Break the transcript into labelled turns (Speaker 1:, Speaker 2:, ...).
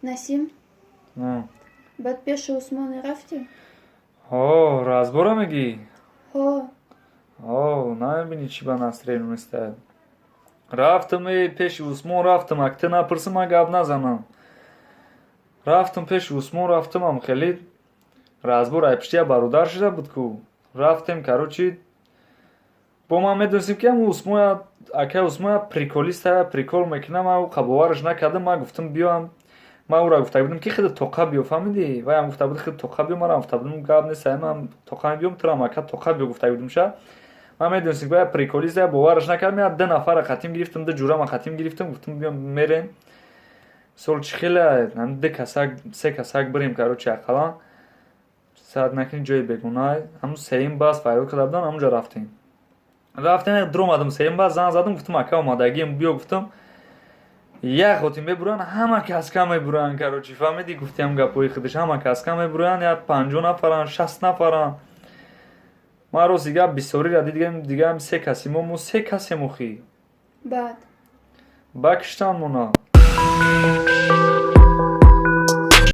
Speaker 1: Насим, بعد پیش عثمان رفتی؟
Speaker 2: رازبورا میگی؟
Speaker 1: ها.
Speaker 2: نمیبینی چی با نصرین میسته. رفتم پیش عثمان رفتم اکته نپرسم من گپ نزنم. رفتم پیش عثمان رفتم هم خیلی رازبور ایپشتیا برادر شده بود کو. رفتم کاروچی با ما میدونستیم که هم عثمان اکه عثمان پریکولیست پریکول میکنه ما قبوارش نکردم ما گفتم بیام ما او را گفته بودم که خود توقع بیو فهمیدی و هم گفته بود خود توقع بیو ما گفته بودم گاب نیست من توقع بیام تو ما که توقع بیو گفته بودم شه ما میدونستیم که پریکولیست باورش نکردم یا دو نفر خاتم گرفتم دو جوره ما خاتم گرفتم گفتم بیام میریم سول چخیله هم دو کسک سه کسک بریم کارو چه اقلا ساعت نکنی جای بگونای همون سیم باز فایل کردم همونجا رفتیم درم آدم سیم باز زن زدم گفتم اکه آمادگیم بیو گفتم یک خودی میبرن همه کس کم میبرن کارو چی فهمیدی گفتیم گپوی خودش همه کس کم میبرن یا 50 نفرن 60 نفرن ما روز دیگه بیسوری را دیگه هم سه کسی مو سه کسی مخی
Speaker 1: بعد
Speaker 2: بکشتن مونا